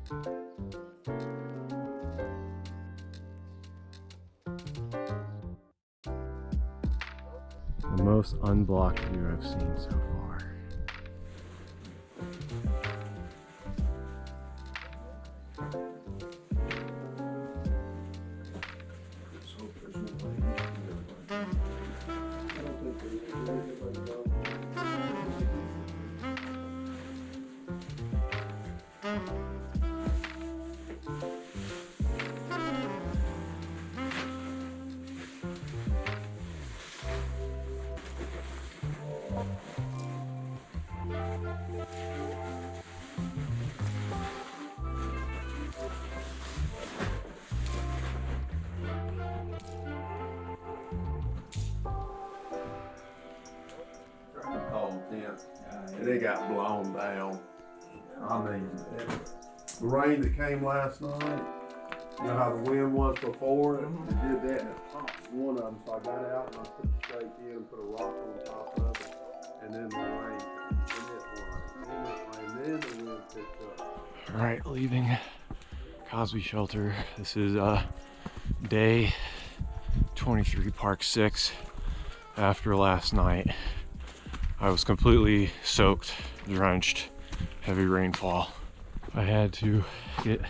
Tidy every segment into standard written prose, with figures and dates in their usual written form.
The most unblocked view I've seen so far. And it got blown down. I mean, the rain that came last night, you know how the wind was before it? It did that and it popped one of them. So I got out and I put the stake in and put a rock on top of it. And then the rain came. And then the wind picked up. All right, leaving Cosby Shelter. This is day 23, Park 6. After last night, I was completely soaked, drenched, heavy rainfall. I had to get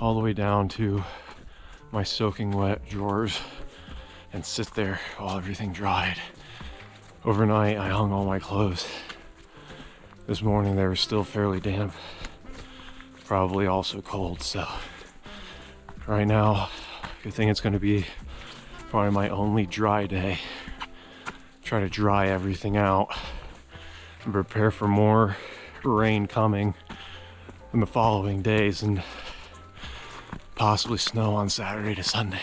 all the way down to my soaking wet drawers and sit there while everything dried. Overnight, I hung all my clothes. This morning, they were still fairly damp, probably also cold, so right now, good thing it's gonna be probably my only dry day. Try to dry everything out and prepare for more rain coming in the following days and possibly snow on Saturday to Sunday.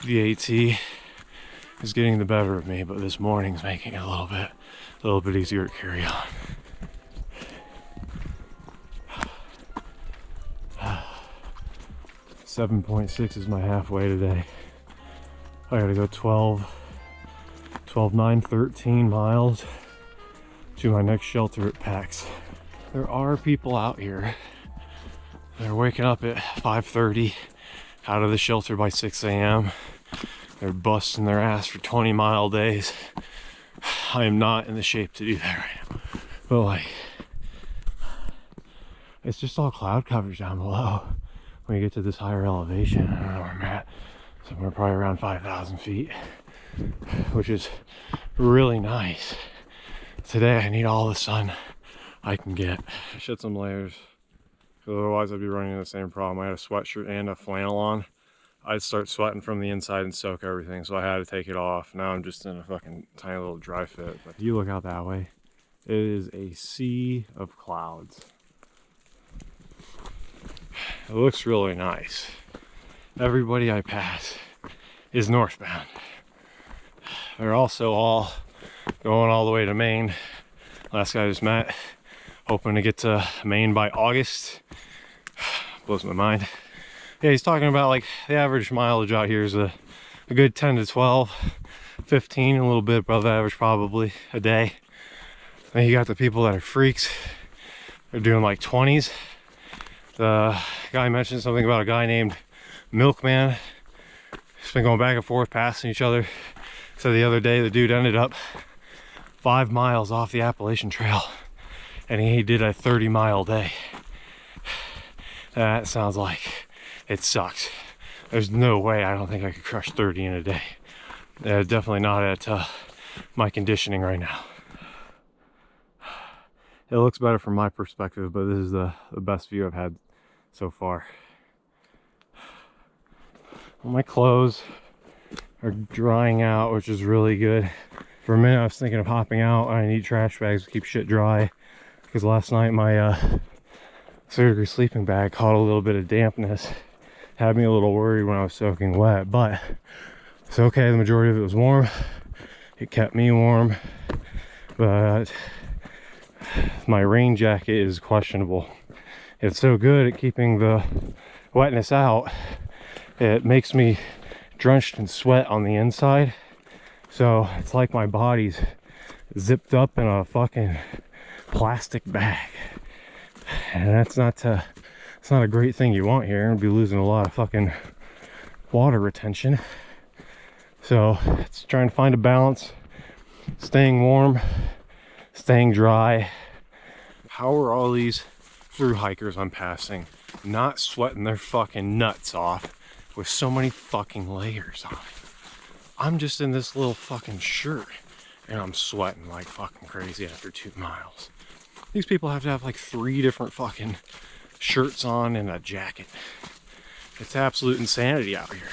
The AT is getting the better of me, but this morning's making it a little bit easier to carry on. 7.6 is my halfway today. I gotta go 12, 9, 13 miles to my next shelter at PAX. There are people out here. They're waking up at 5:30, out of the shelter by 6 a.m. They're busting their ass for 20-mile days. I am not in the shape to do that right now. But like, it's just all cloud coverage down below. When you get to this higher elevation, I don't know where I'm at, somewhere probably around 5,000 feet, which is really nice. Today I need all the sun I can get. I shed some layers, because otherwise I'd be running into the same problem. I had a sweatshirt and a flannel on. I'd start sweating from the inside and soak everything, so I had to take it off. Now I'm just in a fucking tiny little dry fit. But if you look out that way, it is a sea of clouds. It looks really nice. Everybody I pass is northbound. They're also all going all the way to Maine. Last guy I just met, hoping to get to Maine by August. Blows my mind. Yeah, he's talking about like the average mileage out here is a good 10 to 12, 15, a little bit above average probably a day. Then you got the people that are freaks. They're doing like 20s. The guy mentioned something about a guy named Milkman. He's been going back and forth, passing each other. So the other day, the dude ended up 5 miles off the Appalachian Trail, and he did a 30-mile day. That sounds like it sucks. There's no way I don't think I could crush 30 in a day. Definitely not at my conditioning right now. It looks better from my perspective, but this is the best view I've had so far. All my clothes are drying out, which is really good. For a minute I was thinking of hopping out. I need trash bags to keep shit dry, because last night my 30-degree sleeping bag caught a little bit of dampness. Had me a little worried when I was soaking wet, but it's okay. The majority of it was warm. It kept me warm, but my rain jacket is questionable. It's so good at keeping the wetness out. It makes me drenched in sweat on the inside. So it's like my body's zipped up in a fucking plastic bag. And that's not to It's not a great thing you want here. You'll be losing a lot of fucking water retention. So it's trying to find a balance, staying warm, staying dry. How are all these through hikers I'm passing not sweating their fucking nuts off with so many fucking layers on? I'm just in this little fucking shirt and I'm sweating like fucking crazy after 2 miles. These people have to have like 3 different fucking shirts on and a jacket. It's absolute insanity out here.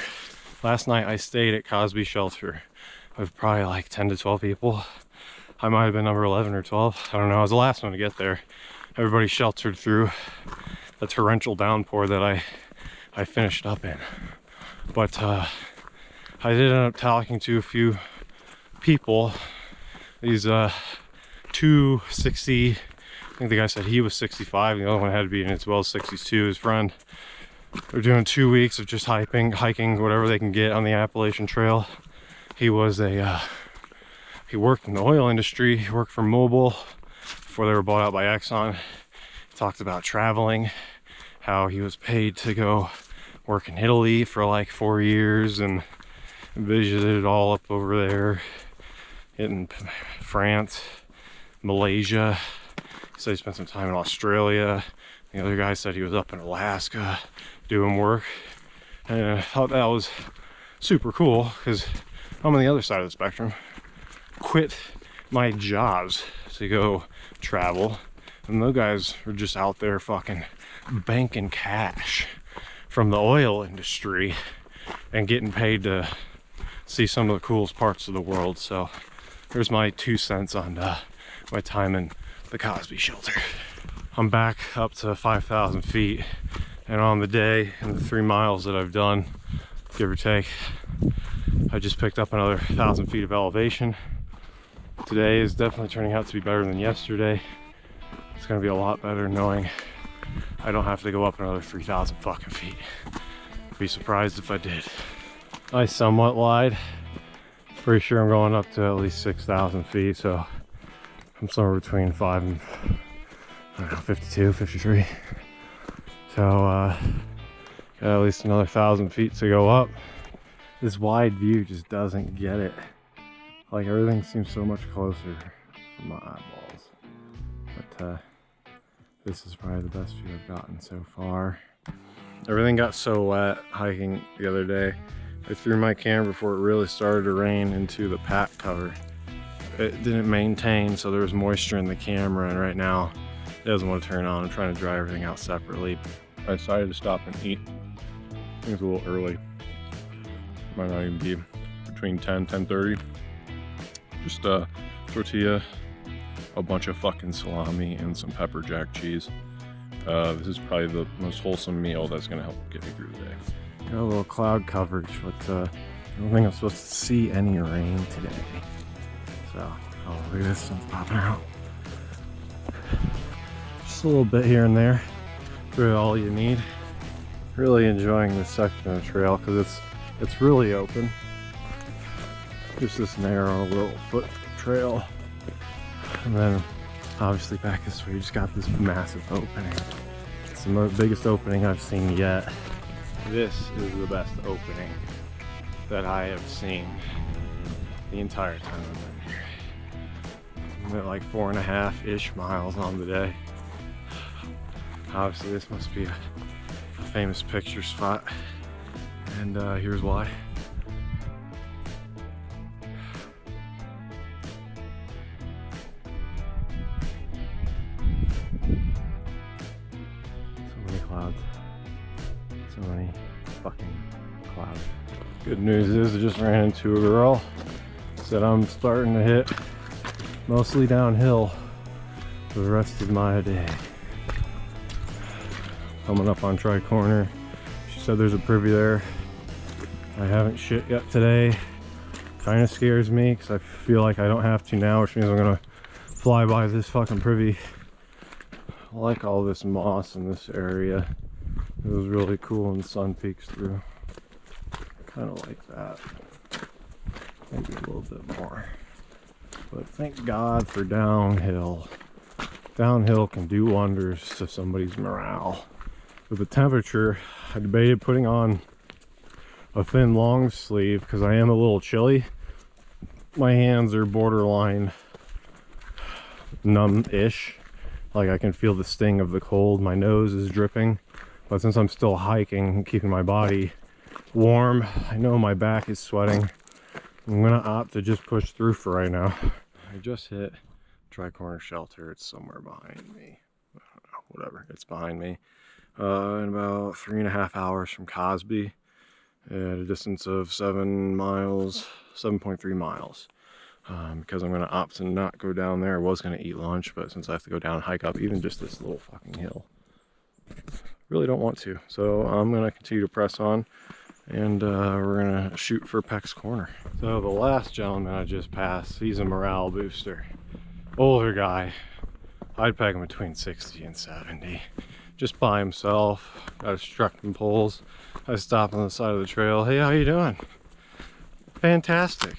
Last night I stayed at Cosby Shelter with probably like 10 to 12 people. I might have been number 11 or 12. I don't know. I was the last one to get there. Everybody sheltered through the torrential downpour that I finished up in. But I did end up talking to a few people. These 260, I think the guy said he was 65, the other one had to be in as well as 62, his friend. They're doing 2 weeks of just hiking whatever they can get on the Appalachian Trail. He was he worked in the oil industry. He worked for Mobil before they were bought out by Exxon. He talked about traveling, how he was paid to go work in Italy for like 4 years and visited it all up over there in France, Malaysia. He said he spent some time in Australia. The other guy said he was up in Alaska doing work. And I thought that was super cool because I'm on the other side of the spectrum. Quit my jobs to go travel. And those guys were just out there fucking banking cash from the oil industry and getting paid to see some of the coolest parts of the world. So there's my 2 cents on my time in the Cosby Shelter. I'm back up to 5,000 feet, and on the day and the 3 miles that I've done, give or take, I just picked up another 1,000 feet of elevation. Today is definitely turning out to be better than yesterday. It's gonna be a lot better knowing I don't have to go up another 3,000 fucking feet. Be surprised if I did. I somewhat lied. Pretty sure I'm going up to at least 6,000 feet, so I'm somewhere between 5 and I don't know, 52, 53. So got at least another 1,000 feet to go up. This wide view just doesn't get it. Like everything seems so much closer from my eyeballs. But this is probably the best view I've gotten so far. Everything got so wet hiking the other day. I threw my camera before it really started to rain into the pack cover. It didn't maintain, so there was moisture in the camera, and right now it doesn't want to turn on. I'm trying to dry everything out separately. I decided to stop and eat. I think it's a little early. Might not even be between 10, 10:30. Just a tortilla, a bunch of fucking salami, and some pepper jack cheese. This is probably the most wholesome meal that's gonna help get me through the day. Got a little cloud coverage, but I don't think I'm supposed to see any rain today. So, oh look at this, stuff popping out. Just a little bit here and there. Really all you need. Really enjoying this section of the trail because it's really open. Just this narrow little foot trail. And then obviously back this way you just got this massive opening. It's the biggest opening I've seen yet. This is the best opening that I have seen the entire time I've been here. I'm at like 4.5-ish miles on the day. Obviously this must be a famous picture spot, and here's why. So many clouds. So many fucking clouds. Good news is I just ran into a girl. Said I'm starting to hit mostly downhill for the rest of my day. Coming up on Tri Corner. She said there's a privy there. I haven't shit yet today. Kind of scares me because I feel like I don't have to now, which means I'm gonna fly by this fucking privy. I like all this moss in this area. It was really cool when the sun peeks through. Kind of like that. Maybe a little bit more. But thank God for downhill. Downhill can do wonders to somebody's morale. with the temperature, I debated putting on a thin long sleeve because I am a little chilly. My hands are borderline numb-ish. Like I can feel the sting of the cold. My nose is dripping. But since I'm still hiking, keeping my body warm, I know my back is sweating. I'm gonna opt to just push through for right now. I just hit Tri-Corner Shelter. It's somewhere behind me. I don't know, whatever, it's behind me. In about 3.5 hours from Cosby, at a distance of 7 miles, 7.3 miles. Because I'm gonna opt to not go down there. I was gonna eat lunch, but since I have to go down and hike up even just this little fucking hill, really don't want to. So I'm gonna continue to press on, and we're gonna shoot for Peck's Corner. So the last gentleman I just passed, he's a morale booster. Older guy. I'd peg him between 60 and 70. Just by himself, got his trucking poles. I stopped on the side of the trail. Hey, how you doing? Fantastic.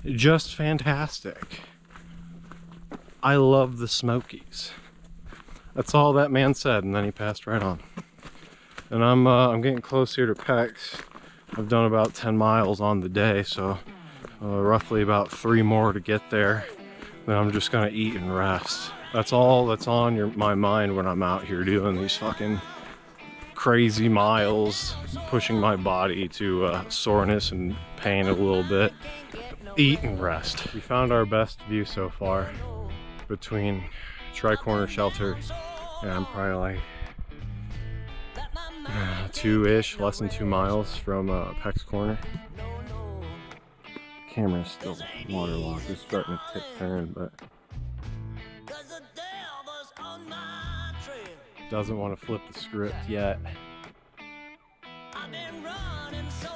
Just fantastic. I love the Smokies. That's all that man said, and then he passed right on. And I'm getting close here to Peck's. I've done about 10 miles on the day, so roughly about 3 more to get there. Then I'm just gonna eat and rest. That's all that's on my mind when I'm out here doing these fucking crazy miles, pushing my body to soreness and pain a little bit. Eat and rest. We found our best view so far between Tri-Corner Shelter and I'm probably like 2-ish, less than 2 miles from Peck's Corner. Camera's still waterlogged. It's starting to tip turn, but doesn't want to flip the script yet. So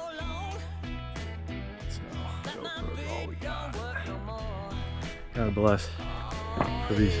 GoPro's all we got. God bless for these.